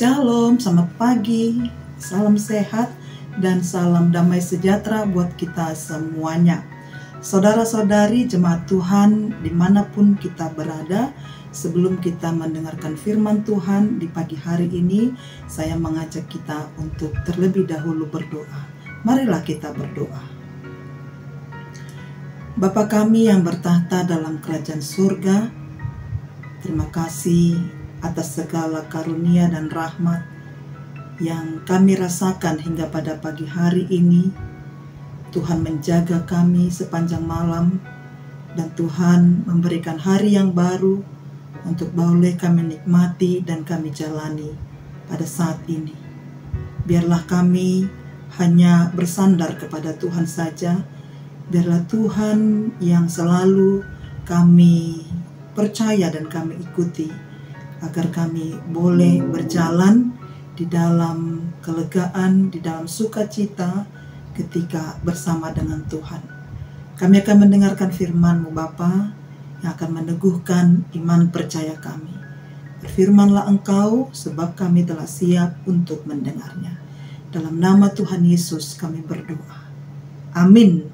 Shalom, selamat pagi, salam sehat, dan salam damai sejahtera buat kita semuanya. Saudara-saudari jemaat Tuhan dimanapun kita berada, sebelum kita mendengarkan firman Tuhan di pagi hari ini, saya mengajak kita untuk terlebih dahulu berdoa. Marilah kita berdoa. Bapa kami yang bertahta dalam kerajaan surga, terima kasih atas segala karunia dan rahmat yang kami rasakan hingga pada pagi hari ini. Tuhan menjaga kami sepanjang malam, dan Tuhan memberikan hari yang baru untuk boleh kami nikmati dan kami jalani pada saat ini. Biarlah kami hanya bersandar kepada Tuhan saja. Biarlah Tuhan yang selalu kami percaya dan kami ikuti, agar kami boleh berjalan di dalam kelegaan, di dalam sukacita ketika bersama dengan Tuhan. Kami akan mendengarkan firman-Mu Bapa yang akan meneguhkan iman percaya kami. Berfirmanlah Engkau, sebab kami telah siap untuk mendengarnya. Dalam nama Tuhan Yesus kami berdoa. Amin.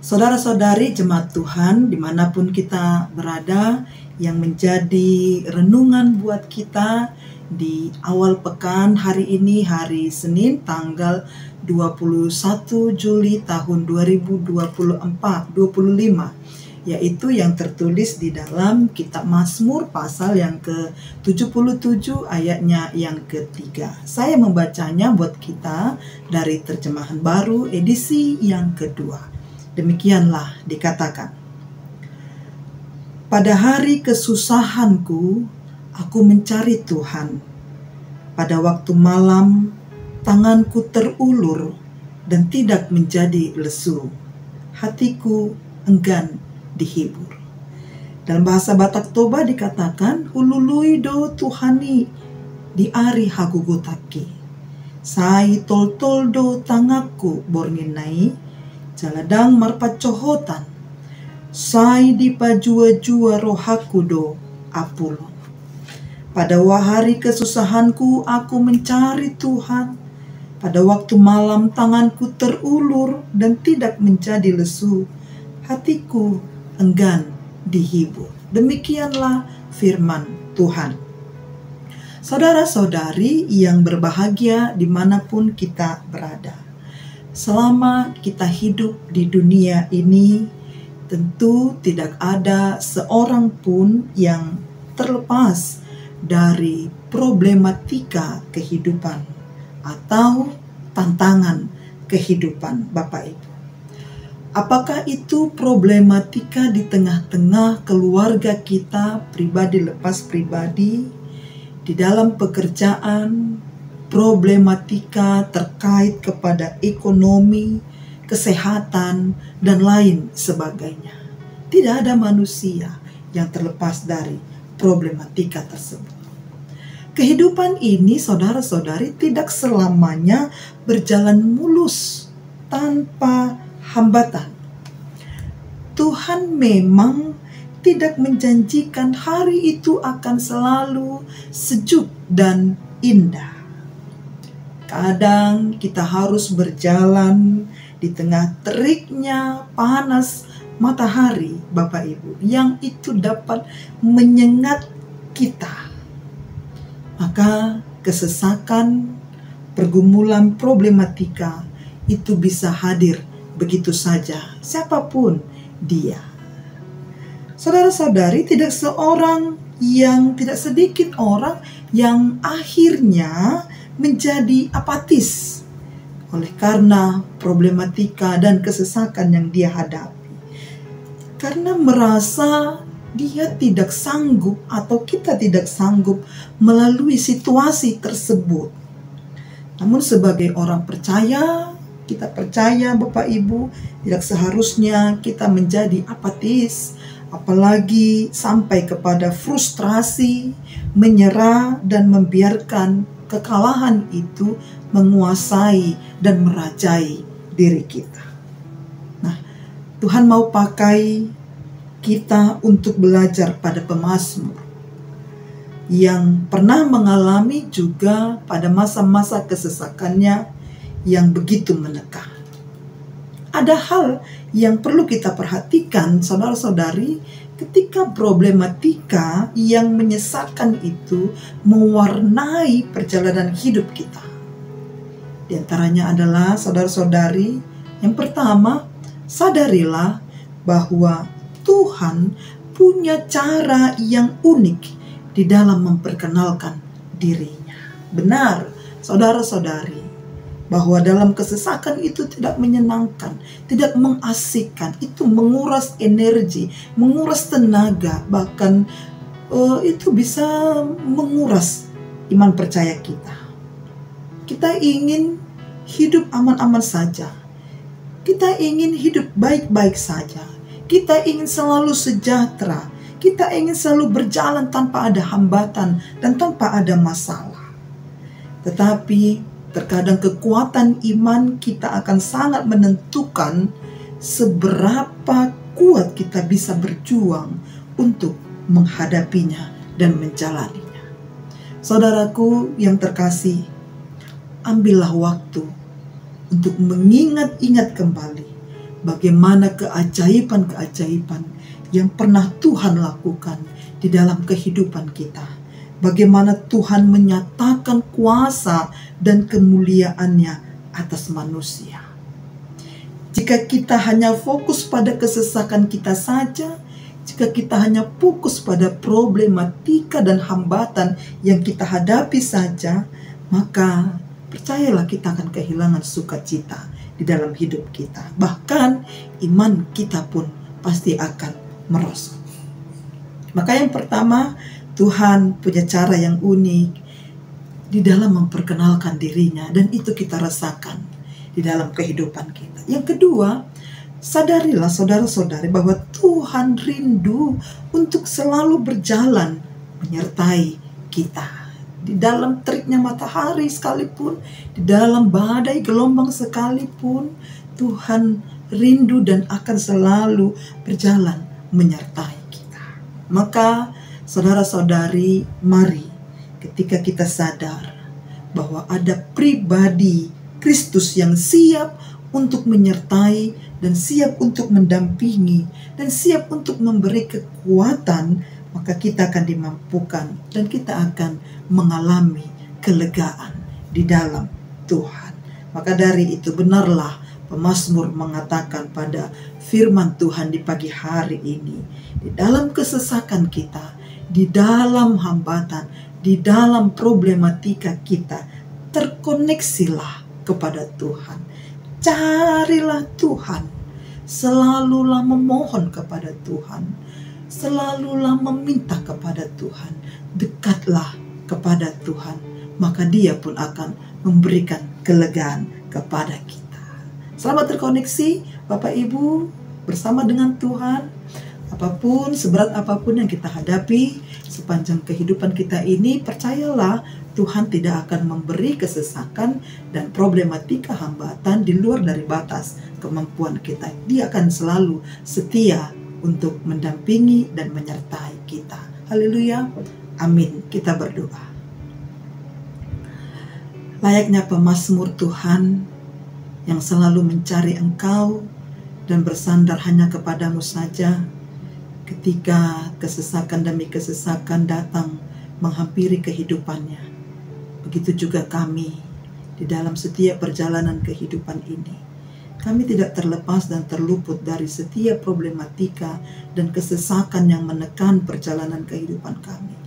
Saudara-saudari jemaat Tuhan dimanapun kita berada, yang menjadi renungan buat kita di awal pekan hari ini, hari Senin tanggal 21 Juli tahun 2025, yaitu yang tertulis di dalam kitab Mazmur pasal yang ke-77 ayatnya yang ketiga. Saya membacanya buat kita dari terjemahan baru edisi yang kedua. Demikianlah dikatakan. Pada hari kesusahanku, aku mencari Tuhan. Pada waktu malam, tanganku terulur dan tidak menjadi lesu. Hatiku enggan dihibur. Dalam bahasa Batak Toba dikatakan, ulului do Tuhani di ari hagugutaki. Sai tol-tol do tangaku borninai, jaladang marpat cohotan. Sai di pajua-jua rohaku do apulon. Pada hari kesusahanku aku mencari Tuhan. Pada waktu malam tanganku terulur dan tidak menjadi lesu. Hatiku enggan dihibur. Demikianlah firman Tuhan. Saudara-saudari yang berbahagia dimanapun kita berada. Selama kita hidup di dunia ini, tentu tidak ada seorang pun yang terlepas dari problematika kehidupan atau tantangan kehidupan Bapak Ibu. Apakah itu problematika di tengah-tengah keluarga kita, pribadi lepas pribadi, di dalam pekerjaan, problematika terkait kepada ekonomi, kesehatan, dan lain sebagainya. Tidak ada manusia yang terlepas dari problematika tersebut. Kehidupan ini, saudara-saudari, tidak selamanya berjalan mulus tanpa hambatan. Tuhan memang tidak menjanjikan hari itu akan selalu sejuk dan indah. Kadang kita harus berjalan di tengah teriknya panas matahari, Bapak Ibu, yang itu dapat menyengat kita. Maka kesesakan, pergumulan problematika itu bisa hadir begitu saja, siapapun dia. Saudara-saudari, tidak sedikit orang yang akhirnya menjadi apatis oleh karena problematika dan kesesakan yang dia hadapi. Karena merasa dia tidak sanggup atau kita tidak sanggup melalui situasi tersebut. Namun sebagai orang percaya, kita percaya Bapak Ibu, tidak seharusnya kita menjadi apatis, apalagi sampai kepada frustrasi, menyerah, dan membiarkan kekalahan itu menguasai dan merajai diri kita. Nah, Tuhan mau pakai kita untuk belajar pada pemazmur. yang pernah mengalami juga pada masa-masa kesesakannya yang begitu menekan. Ada hal yang perlu kita perhatikan, saudara-saudari, ketika problematika yang menyesatkan itu mewarnai perjalanan hidup kita. Di antaranya adalah, saudara-saudari, yang pertama, sadarilah bahwa Tuhan punya cara yang unik di dalam memperkenalkan dirinya. Benar, saudara-saudari, bahwa dalam kesesakan itu tidak menyenangkan, tidak mengasihkan, itu menguras energi, menguras tenaga, bahkan itu bisa menguras iman percaya kita. Kita ingin hidup aman-aman saja, kita ingin hidup baik-baik saja, kita ingin selalu sejahtera, kita ingin selalu berjalan tanpa ada hambatan dan tanpa ada masalah. Tetapi terkadang kekuatan iman kita akan sangat menentukan seberapa kuat kita bisa berjuang untuk menghadapinya dan menjalaninya. Saudaraku yang terkasih, ambillah waktu untuk mengingat-ingat kembali bagaimana keajaiban-keajaiban yang pernah Tuhan lakukan di dalam kehidupan kita. Bagaimana Tuhan menyatakan kuasa dan kemuliaannya atas manusia. Jika kita hanya fokus pada kesesakan kita saja, jika kita hanya fokus pada problematika dan hambatan yang kita hadapi saja, maka percayalah kita akan kehilangan sukacita di dalam hidup kita. Bahkan iman kita pun pasti akan merosot. Maka yang pertama, Tuhan punya cara yang unik di dalam memperkenalkan dirinya, dan itu kita rasakan di dalam kehidupan kita. Yang kedua, sadarilah saudara-saudari bahwa Tuhan rindu untuk selalu berjalan menyertai kita. Di dalam teriknya matahari sekalipun, di dalam badai gelombang sekalipun, Tuhan rindu dan akan selalu berjalan menyertai kita. Maka saudara-saudari, mari ketika kita sadar bahwa ada pribadi Kristus yang siap untuk menyertai dan siap untuk mendampingi dan siap untuk memberi kekuatan, maka kita akan dimampukan dan kita akan mengalami kelegaan di dalam Tuhan. Maka dari itu benarlah pemazmur mengatakan pada firman Tuhan di pagi hari ini, di dalam kesesakan kita, di dalam hambatan, di dalam problematika kita, terkoneksilah kepada Tuhan. Carilah Tuhan, selalulah memohon kepada Tuhan, selalulah meminta kepada Tuhan, dekatlah kepada Tuhan, maka Dia pun akan memberikan kelegaan kepada kita. Selamat terkoneksi Bapak Ibu bersama dengan Tuhan. Apapun, seberat apapun yang kita hadapi sepanjang kehidupan kita ini, percayalah Tuhan tidak akan memberi kesesakan dan problematika hambatan di luar dari batas kemampuan kita. Dia akan selalu setia untuk mendampingi dan menyertai kita. Haleluya, amin. Kita berdoa. Layaknya pemazmur Tuhan yang selalu mencari Engkau dan bersandar hanya kepadamu saja ketika kesesakan demi kesesakan datang menghampiri kehidupannya. Begitu juga kami di dalam setiap perjalanan kehidupan ini. Kami tidak terlepas dan terluput dari setiap problematika dan kesesakan yang menekan perjalanan kehidupan kami.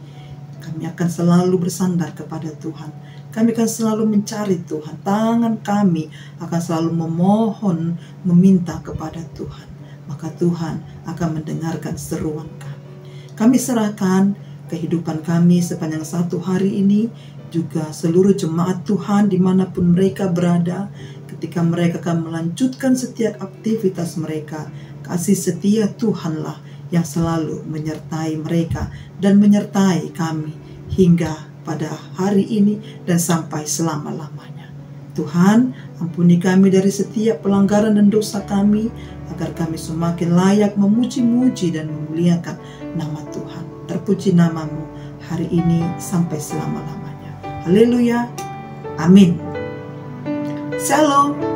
Kami akan selalu bersandar kepada Tuhan. Kami akan selalu mencari Tuhan. Tangan kami akan selalu memohon, meminta kepada Tuhan. Maka Tuhan akan mendengarkan seruan kami. Kami serahkan kehidupan kami sepanjang satu hari ini, juga seluruh jemaat Tuhan dimanapun mereka berada, ketika mereka akan melanjutkan setiap aktivitas mereka. Kasih setia Tuhanlah yang selalu menyertai mereka dan menyertai kami hingga pada hari ini dan sampai selama-lamanya. Tuhan, ampuni kami dari setiap pelanggaran dan dosa kami, agar kami semakin layak memuji-muji dan memuliakan nama Tuhan. Terpuji namamu, hari ini sampai selama-lamanya. Haleluya. Amin. Shalom.